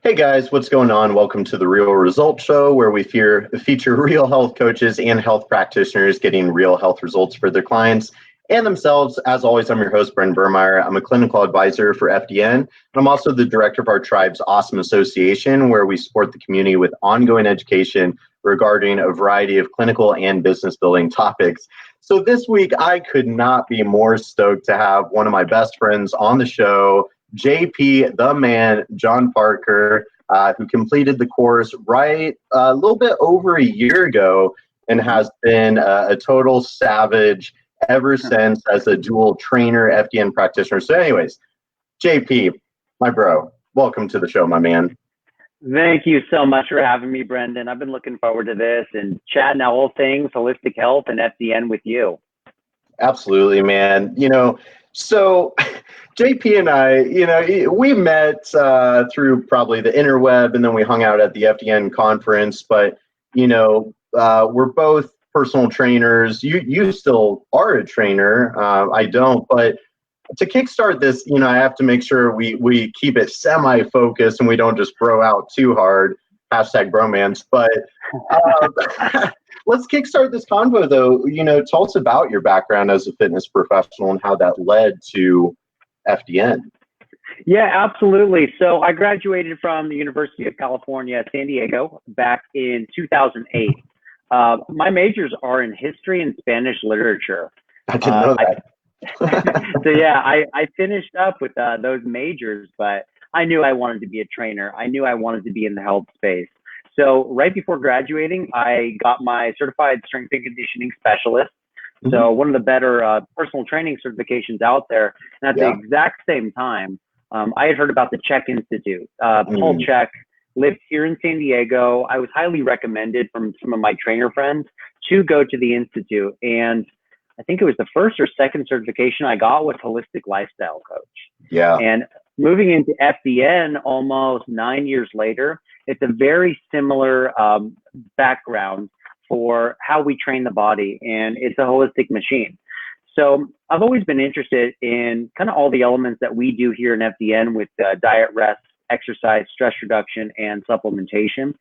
Hey guys, what's going on? Welcome to the Real Results Show, where we feature real health coaches and health practitioners getting real health results for their clients and themselves. As always, I'm your host, Brendan Burmeyer. I'm a clinical advisor for FDN, and I'm also the director of our tribe's awesome association, where we support the community with ongoing education regarding a variety of clinical and business building topics. So this week, I could not be more stoked to have one of my best friends on the show, JP, the man, John Parker, who completed the course a little bit over a year ago and has been a total savage ever since as a dual trainer, FDN practitioner. So anyways, JP, my bro, welcome to the show, my man. Thank you so much for having me, Brendan. I've been looking forward to this and chatting all things holistic health and FDN with you. Absolutely, man. So JP and I, we met through probably the interweb, and then we hung out at the FDN conference. But, we're both personal trainers. You still are a trainer. I don't. But to kickstart this, I have to make sure we keep it semi-focused and we don't just bro out too hard. Hashtag bromance. But let's kickstart this convo, though. Tell us about your background as a fitness professional and how that led to FDN. Yeah, absolutely. So I graduated from the University of California, San Diego, back in 2008. My majors are in history and Spanish literature. I didn't know that. So yeah, I finished up with those majors, but I knew I wanted to be a trainer. I knew I wanted to be in the health space. So right before graduating, I got my certified strength and conditioning specialist. Mm-hmm. So one of the better personal training certifications out there. And at the exact same time, I had heard about the Chek Institute. Paul Chek lived here in San Diego. I was highly recommended from some of my trainer friends to go to the Institute. And I think it was the first or second certification I got was holistic lifestyle coach. Yeah. And moving into FDN almost 9 years later, it's a very similar background for how we train the body, and it's a holistic machine. So I've always been interested in kind of all the elements that we do here in FDN with diet, rest, exercise, stress reduction, and supplementation.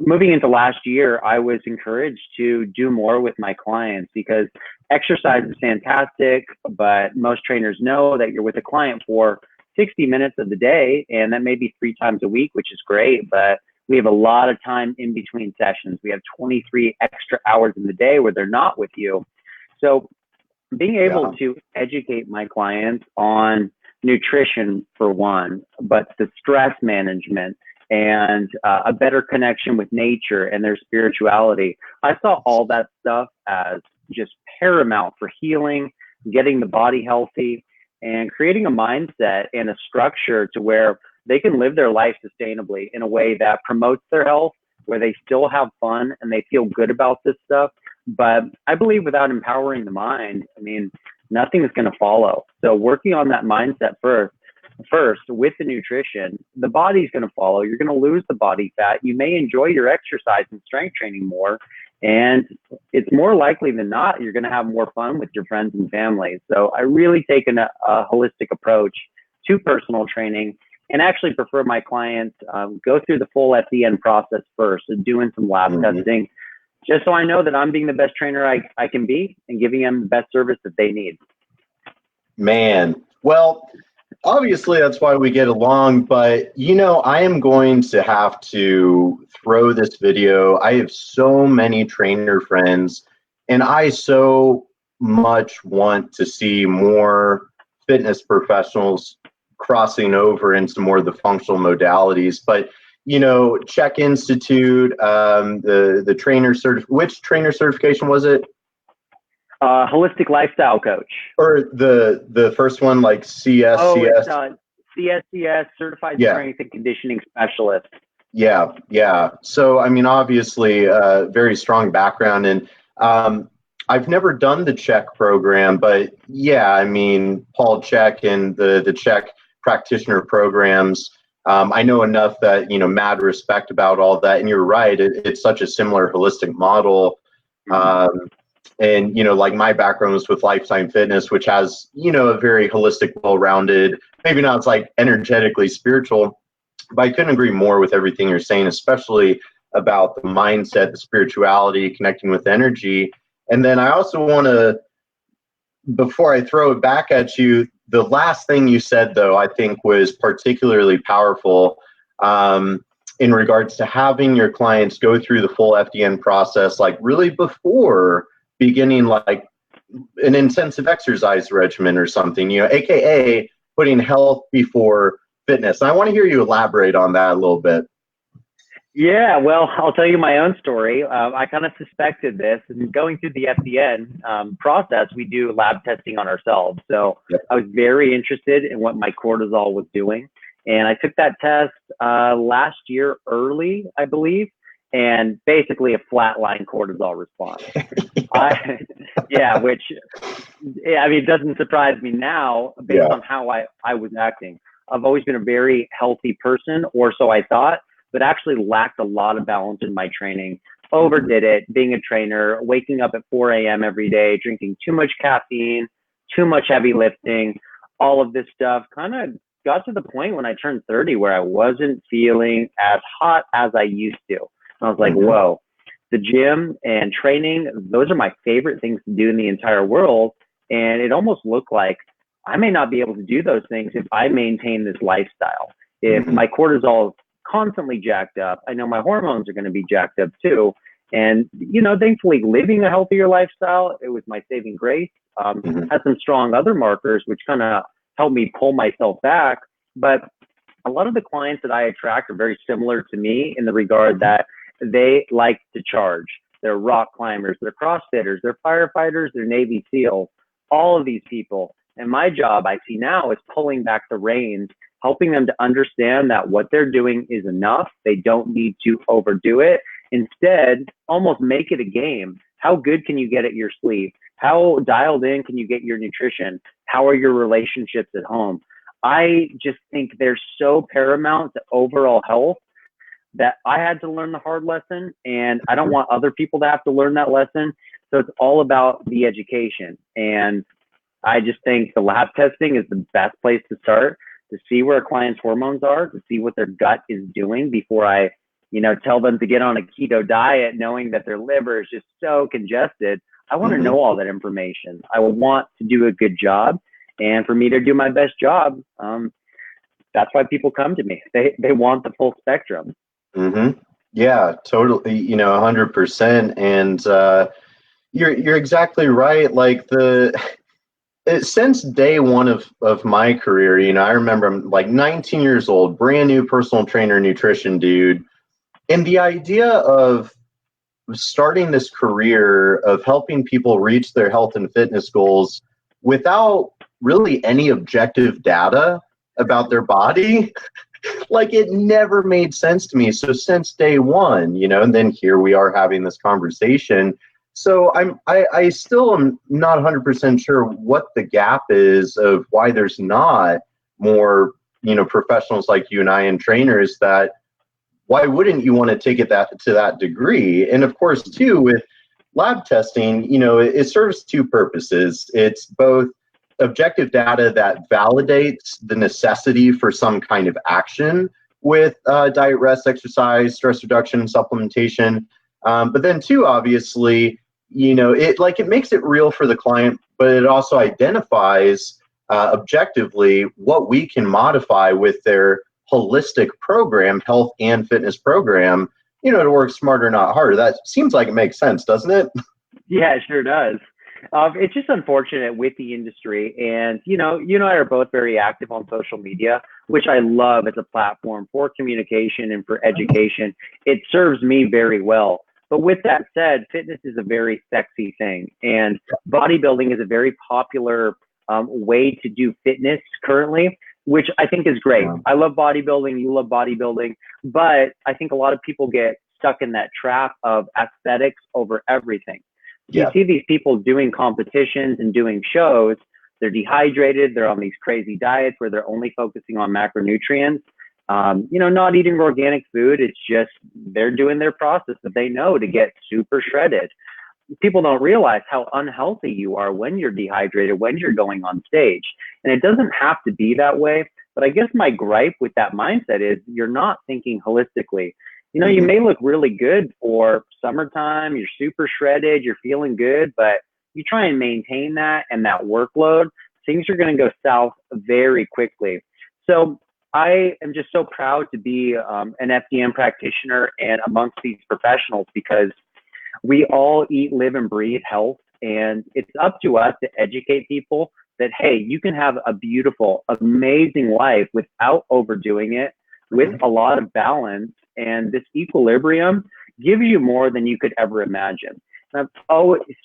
Moving into last year, I was encouraged to do more with my clients because exercise is fantastic, but most trainers know that you're with a client for 60 minutes of the day, and that may be 3 times a week, which is great, but we have a lot of time in between sessions. We have 23 extra hours in the day where they're not with you. So being able to educate my clients on nutrition for one, but the stress management and a better connection with nature and their spirituality, I saw all that stuff as just paramount for healing, getting the body healthy, and creating a mindset and a structure to where they can live their life sustainably in a way that promotes their health, where they still have fun and they feel good about this stuff. But I believe without empowering the mind, nothing is going to follow. So working on that mindset first with the nutrition, the body's going to follow. You're going to lose the body fat. You may enjoy your exercise and strength training more. And it's more likely than not, you're going to have more fun with your friends and family. So I really take a holistic approach to personal training and actually prefer my clients go through the full FDN process first, so doing some lab testing, just so I know that I'm being the best trainer I can be and giving them the best service that they need. Man, well, obviously that's why we get along, but I am going to have to throw this video. I have so many trainer friends, and I so much want to see more fitness professionals crossing over into more of the functional modalities. But Chek Institute, the trainer which trainer certification was it? Holistic lifestyle coach. Or the first one, like CSCS? Oh, it's CSCS, Certified Strength and Conditioning Specialist. Yeah. So, obviously, very strong background. And I've never done the Chek program, but Paul Chek and the Chek practitioner programs, I know enough that, mad respect about all that. And you're right, it's such a similar holistic model. And, like my background was with Lifetime Fitness, which has, a very holistic, well-rounded, maybe not it's like energetically spiritual, But I couldn't agree more with everything you're saying, especially about the mindset, the spirituality, connecting with energy. And then I also want to, before I throw it back at you, the last thing you said, though, I think was particularly powerful in regards to having your clients go through the full FDN process, like really before beginning like an intensive exercise regimen or something, AKA putting health before fitness. And I want to hear you elaborate on that a little bit. Yeah, well, I'll tell you my own story. I kind of suspected this, and going through the FDN process, we do lab testing on ourselves. So I was very interested in what my cortisol was doing. And I took that test last year early, I believe, and basically a flatline cortisol response. Which, I mean, it doesn't surprise me now based on how I was acting. I've always been a very healthy person, or so I thought, but actually lacked a lot of balance in my training. Overdid it, being a trainer, waking up at 4 a.m. every day, drinking too much caffeine, too much heavy lifting, all of this stuff kind of got to the point when I turned 30 where I wasn't feeling as hot as I used to. And I was like, whoa, the gym and training, those are my favorite things to do in the entire world. And it almost looked like I may not be able to do those things if I maintain this lifestyle. If my cortisol is constantly jacked up, I know my hormones are going to be jacked up too. And, thankfully living a healthier lifestyle, it was my saving grace. Had some strong other markers, which kind of helped me pull myself back. But a lot of the clients that I attract are very similar to me in the regard that they like to charge. They're rock climbers, they're CrossFitters, they're firefighters, they're Navy SEALs, all of these people. And my job I see now is pulling back the reins, helping them to understand that what they're doing is enough. They don't need to overdo it. Instead, almost make it a game. How good can you get at your sleep? How dialed in can you get your nutrition? How are your relationships at home? I just think they're so paramount to overall health that I had to learn the hard lesson, and I don't want other people to have to learn that lesson. So it's all about the education. And I just think the lab testing is the best place to start, to see where a client's hormones are, to see what their gut is doing before I, tell them to get on a keto diet, knowing that their liver is just so congested. I want to know all that information. I want to do a good job. And for me to do my best job, that's why people come to me. They want the full spectrum. Yeah, totally. 100%. And you're exactly right. Like since day one of my career, I remember I'm like 19 years old, brand new personal trainer, nutrition dude. And the idea of starting this career of helping people reach their health and fitness goals without really any objective data about their body, like it never made sense to me. So since day one, and then here we are having this conversation. So I still am not 100% sure what the gap is of why there's not more, professionals like you and I and trainers that, why wouldn't you want to take it to that degree? And of course, too, with lab testing, it serves two purposes. It's both objective data that validates the necessity for some kind of action with diet, rest, exercise, stress reduction, supplementation. But then two, obviously, it makes it real for the client, but it also identifies objectively what we can modify with their holistic program, health and fitness program, to work smarter, not harder. That seems like it makes sense, doesn't it? Yeah, it sure does. It's just unfortunate with the industry. And, you and I are both very active on social media, which I love as a platform for communication and for education. It serves me very well. But with that said, fitness is a very sexy thing. And bodybuilding is a very popular way to do fitness currently, which I think is great. I love bodybuilding. You love bodybuilding. But I think a lot of people get stuck in that trap of aesthetics over everything. You see these people doing competitions and doing shows. They're dehydrated. They're on these crazy diets where they're only focusing on macronutrients. Not eating organic food. It's just they're doing their process that they know to get super shredded. People don't realize how unhealthy you are when you're dehydrated, when you're going on stage. And it doesn't have to be that way. But I guess my gripe with that mindset is you're not thinking holistically. You know, you may look really good for summertime, you're super shredded, you're feeling good, but you try and maintain that and that workload, things are going to go south very quickly. So I am just so proud to be an FDN practitioner and amongst these professionals, because we all eat, live, and breathe health. And it's up to us to educate people that, hey, you can have a beautiful, amazing life without overdoing it, with a lot of balance. And this equilibrium gives you more than you could ever imagine. And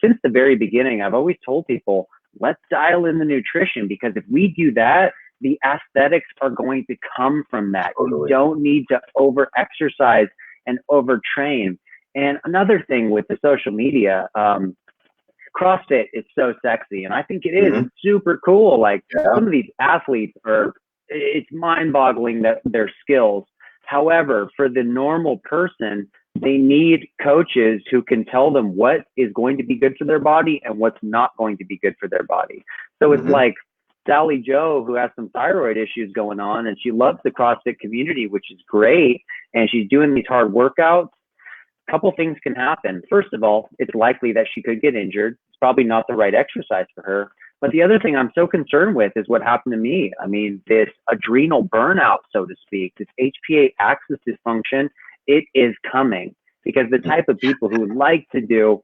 since the very beginning, I've always told people, let's dial in the nutrition, because if we do that, the aesthetics are going to come from that. You don't need to over exercise and overtrain. And another thing with the social media, CrossFit is so sexy, and I think it is super cool. Like some of these athletes it's mind-boggling that their skills. However, for the normal person, they need coaches who can tell them what is going to be good for their body and what's not going to be good for their body. So it's like Sally Joe, who has some thyroid issues going on, and she loves the CrossFit community, which is great, and she's doing these hard workouts. A couple things can happen. First of all, it's likely that she could get injured. It's probably not the right exercise for her. But the other thing I'm so concerned with is what happened to me. I mean, this adrenal burnout, so to speak, this HPA axis dysfunction, it is coming, because the type of people who like to do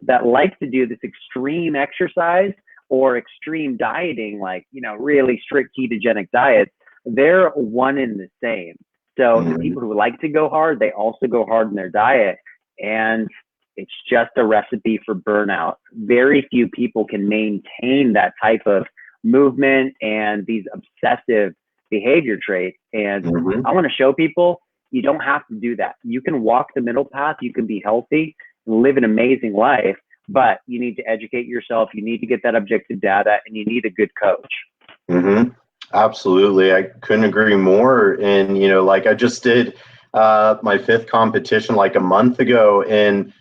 this extreme exercise or extreme dieting, like, you know, really strict ketogenic diets, they're one and the same. So the people who like to go hard, they also go hard in their diet. And it's just a recipe for burnout. Very few people can maintain that type of movement and these obsessive behavior traits. And I want to show people, you don't have to do that. You can walk the middle path. You can be healthy and live an amazing life, but you need to educate yourself. You need to get that objective data, and you need a good coach. Absolutely. I couldn't agree more. And, you know, like I just did my 5th competition like a month ago, and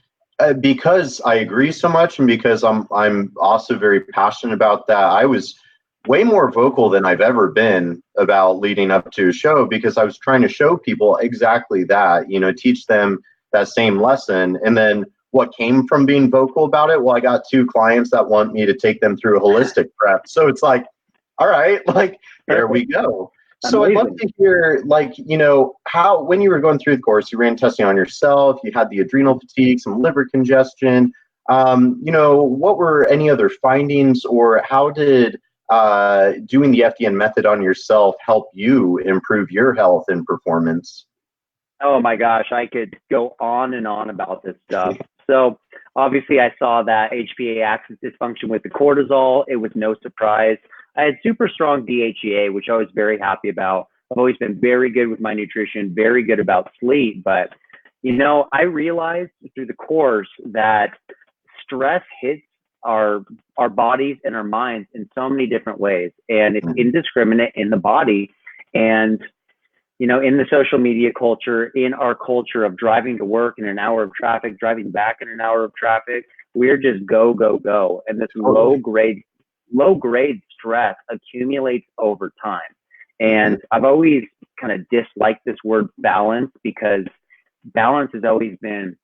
because I agree so much, and because I'm also very passionate about that, I was way more vocal than I've ever been about leading up to a show, because I was trying to show people exactly that, you know, teach them that same lesson. And then what came from being vocal about it? Well, I got 2 clients that want me to take them through a holistic prep. So it's like, all right, like, there we go. So I'd love to hear, like, you know, how, when you were going through the course, you ran testing on yourself, you had the adrenal fatigue, some liver congestion, you know, what were any other findings, or how did doing the FDN method on yourself help you improve your health and performance? Oh my gosh, I could go on and on about this stuff. So obviously I saw that HPA axis dysfunction with the cortisol. It was no surprise. I had super strong DHEA, which I was very happy about. I've always been very good with my nutrition, very good about sleep. But, you know, I realized through the course that stress hits our bodies and our minds in so many different ways. And it's indiscriminate in the body. And, you know, in the social media culture, in our culture of driving to work in an hour of traffic, driving back in an hour of traffic, we're just go, go, go. And this low grade stress accumulates over time. And I've always kind of disliked this word balance, because balance has always been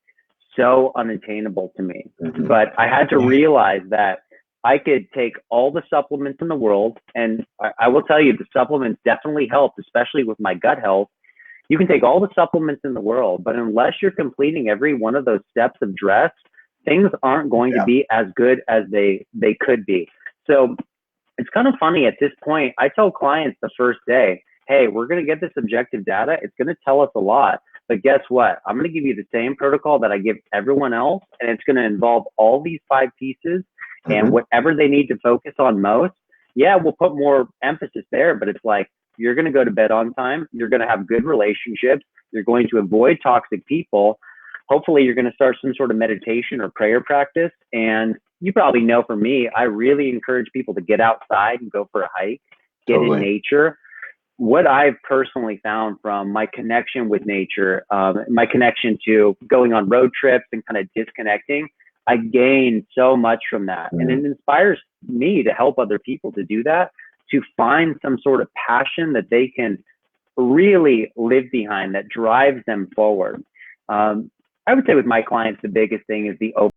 so unattainable to me. But I had to realize that I could take all the supplements in the world, and I will tell you, the supplements definitely helped, especially with my gut health. You can take all the supplements in the world, but unless you're completing every one of those steps of dress, things aren't going to be as good as they could be. So it's kind of funny at this point. I tell clients the first day, hey, we're going to get this objective data. It's going to tell us a lot. But guess what? I'm going to give you the same protocol that I give everyone else. And it's going to involve all these 5 pieces. And whatever they need to focus on most, we'll put more emphasis there. But it's like, you're going to go to bed on time. You're going to have good relationships. You're going to avoid toxic people. Hopefully, you're going to start some sort of meditation or prayer practice. And you probably know, for me, I really encourage people to get outside and go for a hike, get in nature. What I've personally found from my connection with nature, my connection to going on road trips and kind of disconnecting, I gain so much from that. And it inspires me to help other people to do that. to find some sort of passion that they can really live behind, that drives them forward. I would say with my clients, the biggest thing is the